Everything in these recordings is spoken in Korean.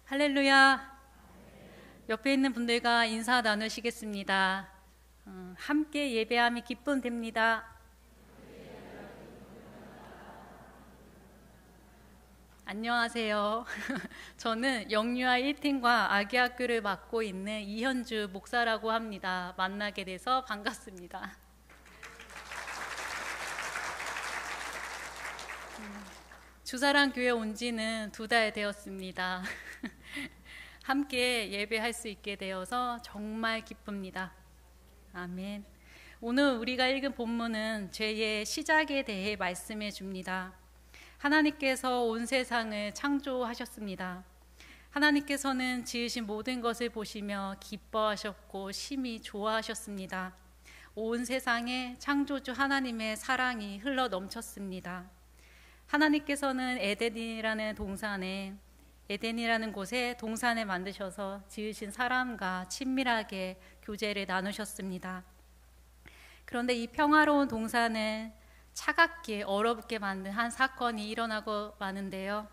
할렐루야. 옆에 있는 분들과 인사 나누시겠습니다. 함께 예배함이 기쁨 됩니다. 안녕하세요. 저는 영유아 1팀과 아기학교를 맡고 있는 이현주 목사라고 합니다. 만나게 돼서 반갑습니다. 주사랑 교회 온 지는 2달 되었습니다. 함께 예배할 수 있게 되어서 정말 기쁩니다. 아멘. 오늘 우리가 읽은 본문은 죄의 시작에 대해 말씀해 줍니다. 하나님께서 온 세상을 창조하셨습니다. 하나님께서는 지으신 모든 것을 보시며 기뻐하셨고 심히 좋아하셨습니다. 온 세상에 창조주 하나님의 사랑이 흘러 넘쳤습니다. 하나님께서는 에덴이라는 곳에 동산을 만드셔서 지으신 사람과 친밀하게 교제를 나누셨습니다. 그런데 이 평화로운 동산을 차갑게 얼어붙게 만든 한 사건이 일어나고 마는데요.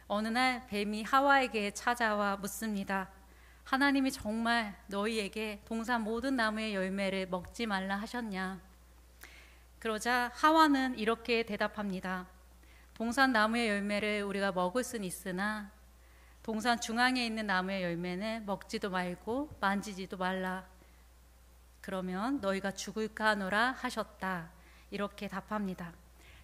어느 날 뱀이 하와에게 찾아와 묻습니다. 하나님이 정말 너희에게 동산 모든 나무의 열매를 먹지 말라 하셨냐? 그러자 하와는 이렇게 대답합니다. 동산 나무의 열매를 우리가 먹을 수는 있으나 동산 중앙에 있는 나무의 열매는 먹지도 말고 만지지도 말라. 그러면 너희가 죽을까 하노라 하셨다. 이렇게 답합니다.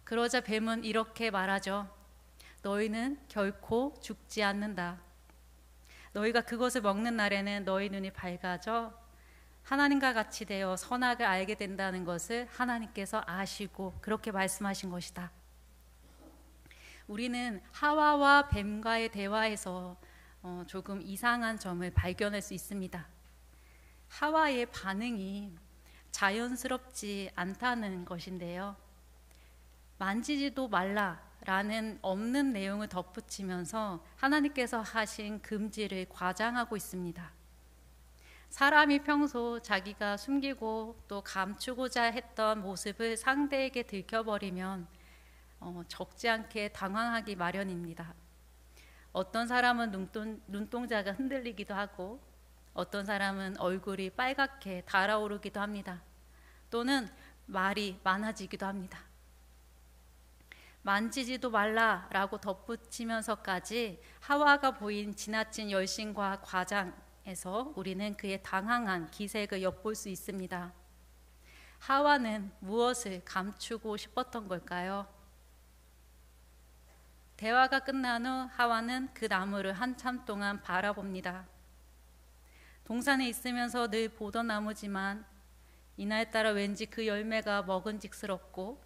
그러자 뱀은 이렇게 말하죠. 너희는 결코 죽지 않는다. 너희가 그것을 먹는 날에는 너희 눈이 밝아져 하나님과 같이 되어 선악을 알게 된다는 것을 하나님께서 아시고 그렇게 말씀하신 것이다. 우리는 하와와 뱀과의 대화에서 조금 이상한 점을 발견할 수 있습니다. 하와의 반응이 자연스럽지 않다는 것인데요. 만지지도 말라라는 없는 내용을 덧붙이면서 하나님께서 하신 금지를 과장하고 있습니다. 사람이 평소 자기가 숨기고 또 감추고자 했던 모습을 상대에게 들켜버리면 적지 않게 당황하기 마련입니다. 어떤 사람은 눈동자가 흔들리기도 하고 어떤 사람은 얼굴이 빨갛게 달아오르기도 합니다. 또는 말이 많아지기도 합니다. 만지지도 말라라고 덧붙이면서까지 하와가 보인 지나친 열심과 과장에서 우리는 그의 당황한 기색을 엿볼 수 있습니다. 하와는 무엇을 감추고 싶었던 걸까요? 대화가 끝난 후 하와는 그 나무를 한참 동안 바라봅니다. 동산에 있으면서 늘 보던 나무지만 이날따라 왠지 그 열매가 먹은직스럽고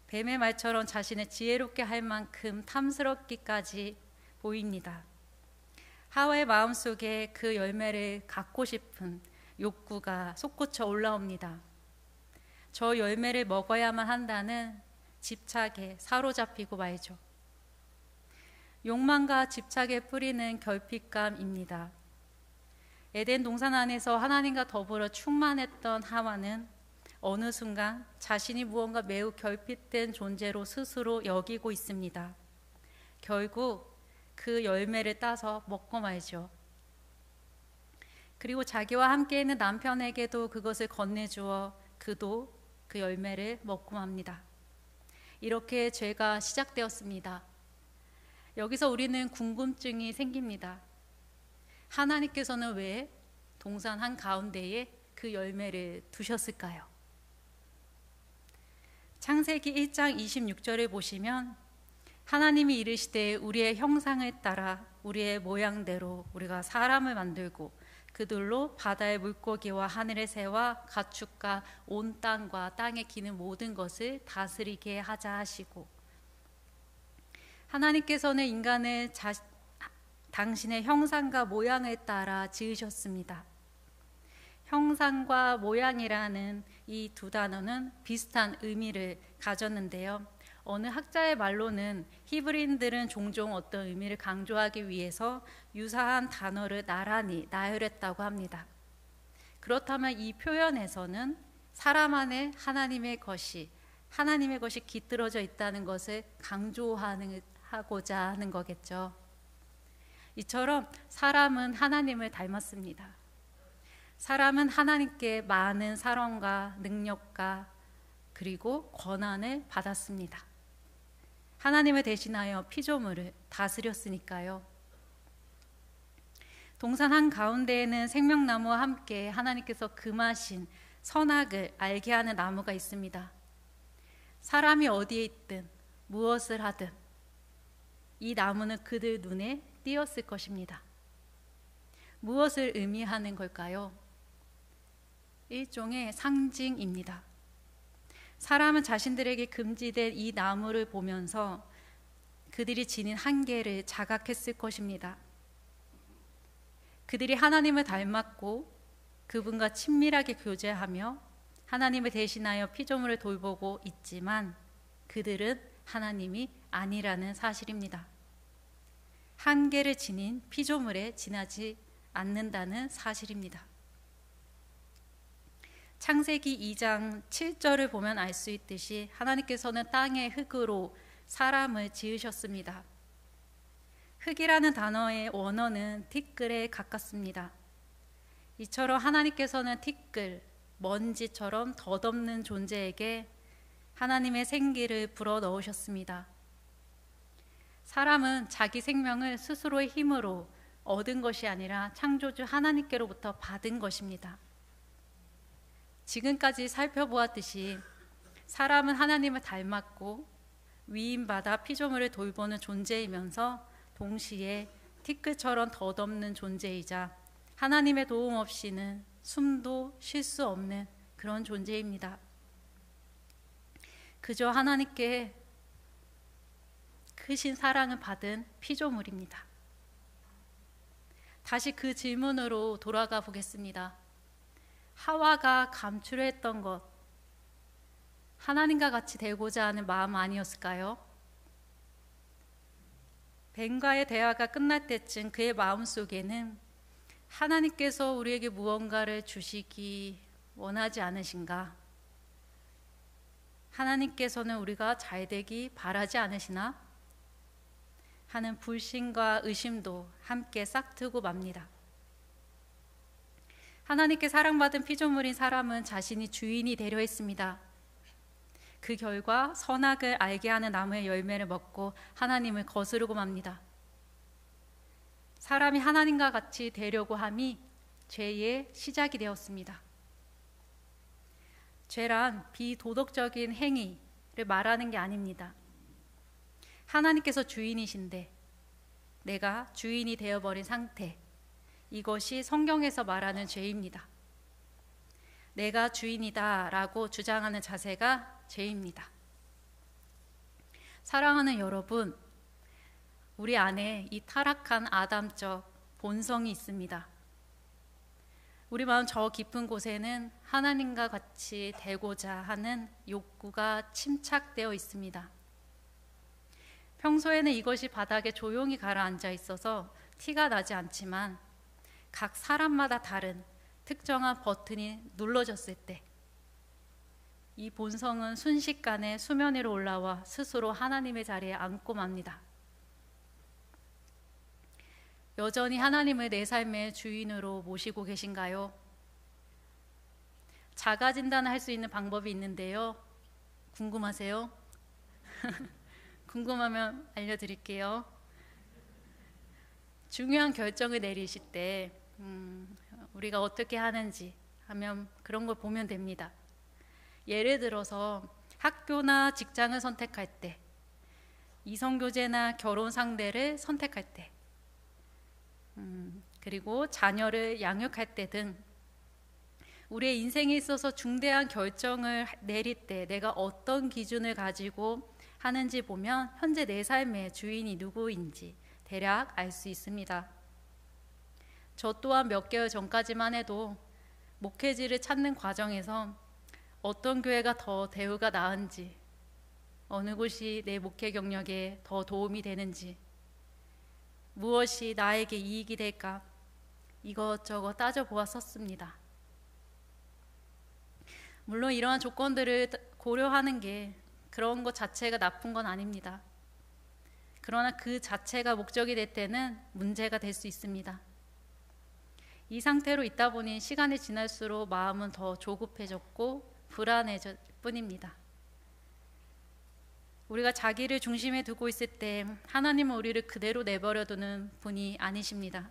뱀의 말처럼 자신을 지혜롭게 할 만큼 탐스럽기까지 보입니다. 하와의 마음속에 그 열매를 갖고 싶은 욕구가 솟구쳐 올라옵니다. 저 열매를 먹어야만 한다는 집착에 사로잡히고 말죠. 욕망과 집착의 뿌리는 결핍감입니다. 에덴 동산 안에서 하나님과 더불어 충만했던 하와는 어느 순간 자신이 무언가 매우 결핍된 존재로 스스로 여기고 있습니다. 결국 그 열매를 따서 먹고 말죠. 그리고 자기와 함께 있는 남편에게도 그것을 건네주어 그도 그 열매를 먹고 맙니다. 이렇게 죄가 시작되었습니다. 여기서 우리는 궁금증이 생깁니다. 하나님께서는 왜 동산 한가운데에 그 열매를 두셨을까요? 창세기 1장 26절을 보시면 하나님이 이르시되 우리의 형상을 따라 우리의 모양대로 우리가 사람을 만들고 그들로 바다의 물고기와 하늘의 새와 가축과 온 땅과 땅에 기는 모든 것을 다스리게 하자 하시고, 하나님께서는 인간을 당신의 형상과 모양을 따라 지으셨습니다. 형상과 모양이라는 이 두 단어는 비슷한 의미를 가졌는데요. 어느 학자의 말로는 히브리인들은 종종 어떤 의미를 강조하기 위해서 유사한 단어를 나란히 나열했다고 합니다. 그렇다면 이 표현에서는 사람 안에 하나님의 것이 깃들어져 있다는 것을 강조하고자 하는 거겠죠. 이처럼 사람은 하나님을 닮았습니다. 사람은 하나님께 많은 사랑과 능력과 그리고 권한을 받았습니다. 하나님을 대신하여 피조물을 다스렸으니까요. 동산 한가운데에는 생명나무와 함께 하나님께서 금하신 선악을 알게 하는 나무가 있습니다. 사람이 어디에 있든 무엇을 하든 이 나무는 그들 눈에 띄었을 것입니다. 무엇을 의미하는 걸까요? 일종의 상징입니다. 사람은 자신들에게 금지된 이 나무를 보면서 그들이 지닌 한계를 자각했을 것입니다. 그들이 하나님을 닮았고 그분과 친밀하게 교제하며 하나님을 대신하여 피조물을 돌보고 있지만 그들은 하나님이 아니라는 사실입니다. 한계를 지닌 피조물에 지나지 않는다는 사실입니다. 창세기 2장 7절을 보면 알 수 있듯이 하나님께서는 땅의 흙으로 사람을 지으셨습니다. 흙이라는 단어의 원어는 티끌에 가깝습니다. 이처럼 하나님께서는 티끌, 먼지처럼 덧없는 존재에게 하나님의 생기를 불어넣으셨습니다. 사람은 자기 생명을 스스로의 힘으로 얻은 것이 아니라 창조주 하나님께로부터 받은 것입니다. 지금까지 살펴보았듯이 사람은 하나님을 닮았고 위임받아 피조물을 돌보는 존재이면서 동시에 티끌처럼 덧없는 존재이자 하나님의 도움 없이는 숨도 쉴 수 없는 그런 존재입니다. 그저 하나님께 크신 사랑을 받은 피조물입니다. 다시 그 질문으로 돌아가 보겠습니다. 하와가 감추려했던 것, 하나님과 같이 되고자 하는 마음 아니었을까요? 뱀과의 대화가 끝날 때쯤 그의 마음속에는 하나님께서 우리에게 무언가를 주시기 원하지 않으신가? 하나님께서는 우리가 잘되기 바라지 않으시나? 하는 불신과 의심도 함께 싹트고 맙니다. 하나님께 사랑받은 피조물인 사람은 자신이 주인이 되려 했습니다. 그 결과 선악을 알게 하는 나무의 열매를 먹고 하나님을 거스르고 맙니다. 사람이 하나님과 같이 되려고 함이 죄의 시작이 되었습니다. 죄란 비도덕적인 행위를 말하는 게 아닙니다. 하나님께서 주인이신데 내가 주인이 되어버린 상태, 이것이 성경에서 말하는 죄입니다. 내가 주인이다 라고 주장하는 자세가 죄입니다. 사랑하는 여러분, 우리 안에 이 타락한 아담적 본성이 있습니다. 우리 마음 저 깊은 곳에는 하나님과 같이 되고자 하는 욕구가 침착되어 있습니다. 평소에는 이것이 바닥에 조용히 가라앉아 있어서 티가 나지 않지만 각 사람마다 다른 특정한 버튼이 눌러졌을 때 이 본성은 순식간에 수면 위로 올라와 스스로 하나님의 자리에 앉고 맙니다. 여전히 하나님을 내 삶의 주인으로 모시고 계신가요? 자가 진단을 할 수 있는 방법이 있는데요. 궁금하세요? 궁금하면 알려드릴게요. 중요한 결정을 내리실 때 우리가 어떻게 하는지 하면 그런 걸 보면 됩니다. 예를 들어서 학교나 직장을 선택할 때, 이성교제나 결혼 상대를 선택할 때, 그리고 자녀를 양육할 때 등 우리의 인생에 있어서 중대한 결정을 내릴 때 내가 어떤 기준을 가지고 하는지 보면 현재 내 삶의 주인이 누구인지 대략 알 수 있습니다. 저 또한 몇 개월 전까지만 해도 목회지를 찾는 과정에서 어떤 교회가 더 대우가 나은지, 어느 곳이 내 목회 경력에 더 도움이 되는지, 무엇이 나에게 이익이 될까 이것저것 따져보았었습니다. 물론 이러한 조건들을 고려하는 게 그런 것 자체가 나쁜 건 아닙니다. 그러나 그 자체가 목적이 될 때는 문제가 될 수 있습니다. 이 상태로 있다 보니 시간이 지날수록 마음은 더 조급해졌고 불안해질 뿐입니다. 우리가 자기를 중심에 두고 있을 때 하나님은 우리를 그대로 내버려두는 분이 아니십니다.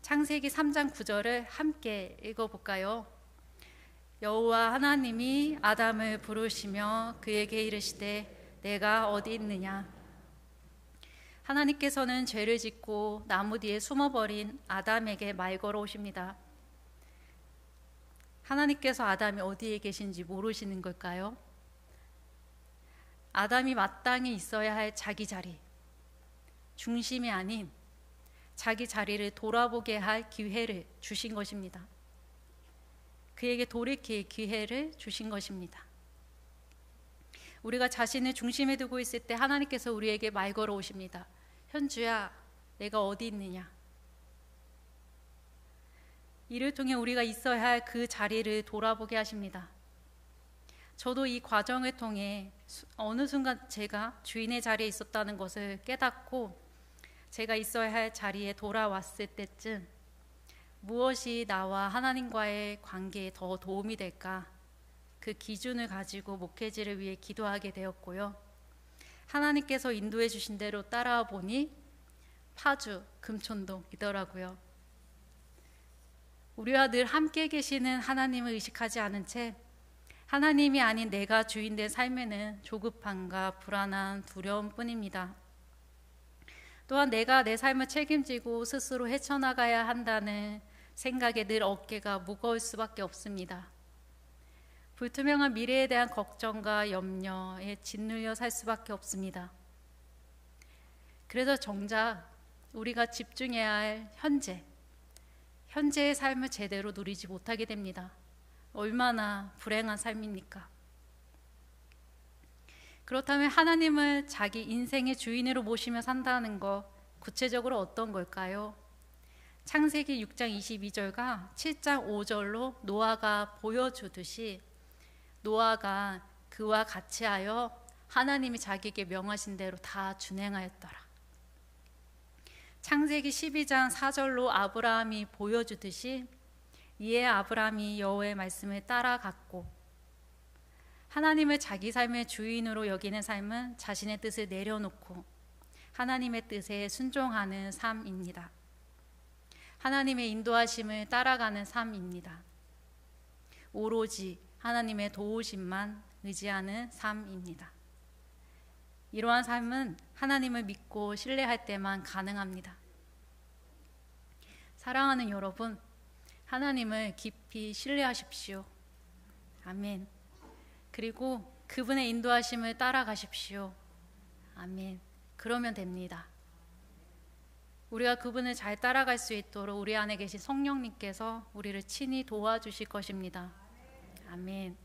창세기 3장 9절을 함께 읽어볼까요? 여호와 하나님이 아담을 부르시며 그에게 이르시되 내가 어디 있느냐. 하나님께서는 죄를 짓고 나무 뒤에 숨어버린 아담에게 말 걸어오십니다. 하나님께서 아담이 어디에 계신지 모르시는 걸까요? 아담이 마땅히 있어야 할 자기 자리, 중심이 아닌 자기 자리를 돌아보게 할 기회를 주신 것입니다. 그에게 돌이킬 기회를 주신 것입니다. 우리가 자신을 중심에 두고 있을 때 하나님께서 우리에게 말 걸어오십니다. 현주야, 내가 어디 있느냐. 이를 통해 우리가 있어야 할 그 자리를 돌아보게 하십니다. 저도 이 과정을 통해 어느 순간 제가 주인의 자리에 있었다는 것을 깨닫고 제가 있어야 할 자리에 돌아왔을 때쯤 무엇이 나와 하나님과의 관계에 더 도움이 될까, 그 기준을 가지고 목회지를 위해 기도하게 되었고요. 하나님께서 인도해 주신 대로 따라와 보니 파주, 금촌동이더라고요. 우리와 늘 함께 계시는 하나님을 의식하지 않은 채 하나님이 아닌 내가 주인된 삶에는 조급함과 불안한 두려움뿐입니다. 또한 내가 내 삶을 책임지고 스스로 헤쳐나가야 한다는 생각에 늘 어깨가 무거울 수밖에 없습니다. 불투명한 미래에 대한 걱정과 염려에 짓눌려 살 수밖에 없습니다. 그래서 정작 우리가 집중해야 할 현재의 삶을 제대로 누리지 못하게 됩니다. 얼마나 불행한 삶입니까? 그렇다면 하나님을 자기 인생의 주인으로 모시며 산다는 것, 구체적으로 어떤 걸까요? 창세기 6장 22절과 7장 5절로 노아가 보여주듯이 노아가 그와 같이 하여 하나님이 자기에게 명하신 대로 다 준행하였더라. 창세기 12장 4절로 아브라함이 보여주듯이 이에 아브라함이 여호와의 말씀을 따라갔고, 하나님을 자기 삶의 주인으로 여기는 삶은 자신의 뜻을 내려놓고 하나님의 뜻에 순종하는 삶입니다. 하나님의 인도하심을 따라가는 삶입니다. 오로지 하나님의 도우심만 의지하는 삶입니다. 이러한 삶은 하나님을 믿고 신뢰할 때만 가능합니다. 사랑하는 여러분, 하나님을 깊이 신뢰하십시오. 아멘. 그리고 그분의 인도하심을 따라가십시오. 아멘. 그러면 됩니다. 우리가 그분을 잘 따라갈 수 있도록 우리 안에 계신 성령님께서 우리를 친히 도와주실 것입니다. 아멘.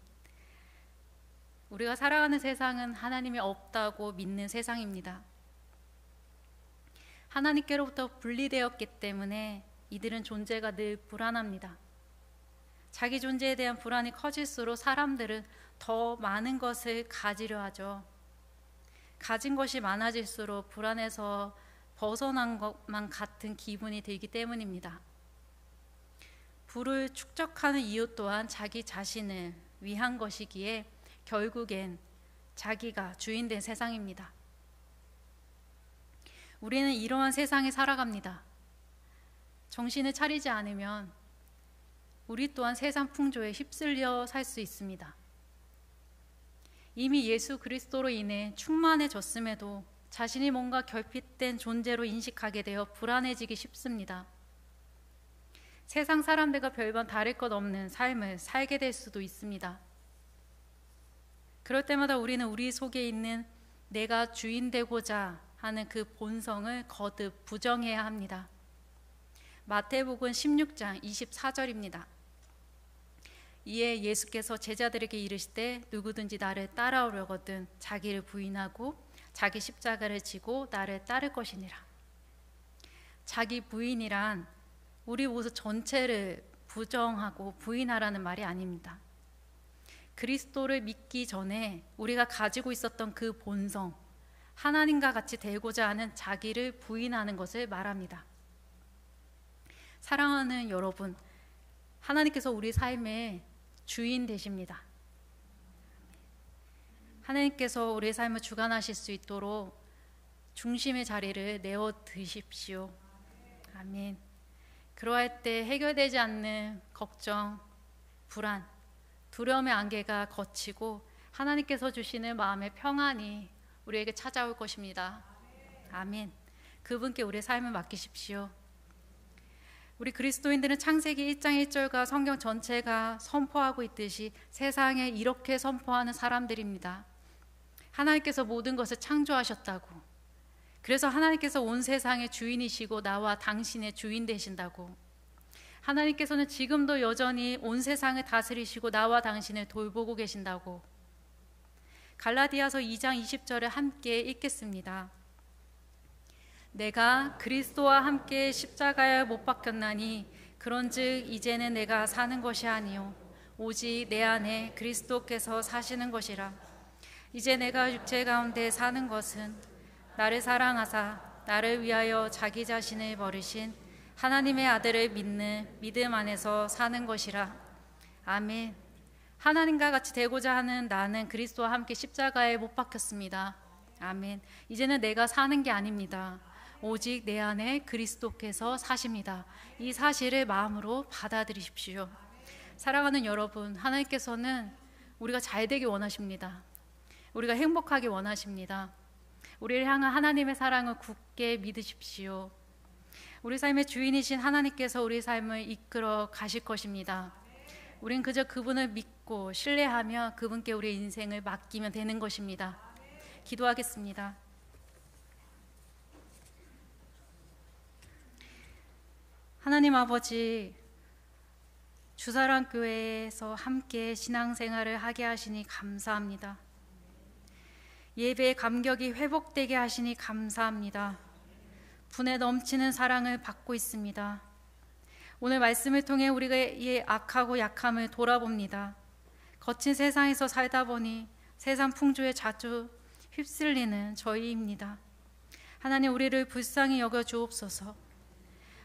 우리가 살아가는 세상은 하나님이 없다고 믿는 세상입니다. 하나님께로부터 분리되었기 때문에 이들은 존재가 늘 불안합니다. 자기 존재에 대한 불안이 커질수록 사람들은 더 많은 것을 가지려 하죠. 가진 것이 많아질수록 불안해서 벗어난 것만 같은 기분이 들기 때문입니다. 부를 축적하는 이유 또한 자기 자신을 위한 것이기에 결국엔 자기가 주인된 세상입니다. 우리는 이러한 세상에 살아갑니다. 정신을 차리지 않으면 우리 또한 세상 풍조에 휩쓸려 살 수 있습니다. 이미 예수 그리스도로 인해 충만해졌음에도 자신이 뭔가 결핍된 존재로 인식하게 되어 불안해지기 쉽습니다. 세상 사람들과 별반 다를 것 없는 삶을 살게 될 수도 있습니다. 그럴 때마다 우리는 우리 속에 있는 내가 주인 되고자 하는 그 본성을 거듭 부정해야 합니다. 마태복음 16장 24절입니다. 이에 예수께서 제자들에게 이르시되 누구든지 나를 따라오려거든 자기를 부인하고 자기 십자가를 지고 나를 따를 것이니라. 자기 부인이란 우리 모습 전체를 부정하고 부인하라는 말이 아닙니다. 그리스도를 믿기 전에 우리가 가지고 있었던 그 본성, 하나님과 같이 되고자 하는 자기를 부인하는 것을 말합니다. 사랑하는 여러분, 하나님께서 우리 삶의 주인 되십니다. 하나님께서 우리의 삶을 주관하실 수 있도록 중심의 자리를 내어 드십시오. 아멘. 그러할 때 해결되지 않는 걱정, 불안, 두려움의 안개가 걷히고 하나님께서 주시는 마음의 평안이 우리에게 찾아올 것입니다. 아멘. 그분께 우리의 삶을 맡기십시오. 우리 그리스도인들은 창세기 1장 1절과 성경 전체가 선포하고 있듯이 세상에 이렇게 선포하는 사람들입니다. 하나님께서 모든 것을 창조하셨다고, 그래서 하나님께서 온 세상의 주인이시고 나와 당신의 주인 되신다고, 하나님께서는 지금도 여전히 온 세상을 다스리시고 나와 당신을 돌보고 계신다고. 갈라디아서 2장 20절을 함께 읽겠습니다. 내가 그리스도와 함께 십자가에 못 박혔나니 그런즉 이제는 내가 사는 것이 아니요 오직 내 안에 그리스도께서 사시는 것이라. 이제 내가 육체 가운데 사는 것은 나를 사랑하사 나를 위하여 자기 자신을 버리신 하나님의 아들을 믿는 믿음 안에서 사는 것이라. 아멘. 하나님과 같이 되고자 하는 나는 그리스도와 함께 십자가에 못 박혔습니다. 아멘. 이제는 내가 사는 게 아닙니다. 오직 내 안에 그리스도께서 사십니다. 이 사실을 마음으로 받아들이십시오. 사랑하는 여러분, 하나님께서는 우리가 잘 되기 원하십니다. 우리가 행복하기 원하십니다. 우리를 향한 하나님의 사랑을 굳게 믿으십시오. 우리 삶의 주인이신 하나님께서 우리 삶을 이끌어 가실 것입니다. 우린 그저 그분을 믿고 신뢰하며 그분께 우리의 인생을 맡기면 되는 것입니다. 기도하겠습니다. 하나님 아버지, 주사랑교회에서 함께 신앙생활을 하게 하시니 감사합니다. 예배의 감격이 회복되게 하시니 감사합니다. 분에 넘치는 사랑을 받고 있습니다. 오늘 말씀을 통해 우리의 악하고 약함을 돌아봅니다. 거친 세상에서 살다 보니 세상 풍조에 자주 휩쓸리는 저희입니다. 하나님, 우리를 불쌍히 여겨 주옵소서.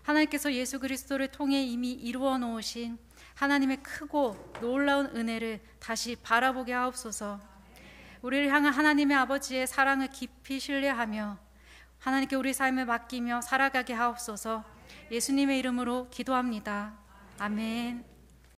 하나님께서 예수 그리스도를 통해 이미 이루어 놓으신 하나님의 크고 놀라운 은혜를 다시 바라보게 하옵소서. 우리를 향한 하나님의 아버지의 사랑을 깊이 신뢰하며 하나님께 우리 삶을 맡기며 살아가게 하옵소서. 예수님의 이름으로 기도합니다. 아멘.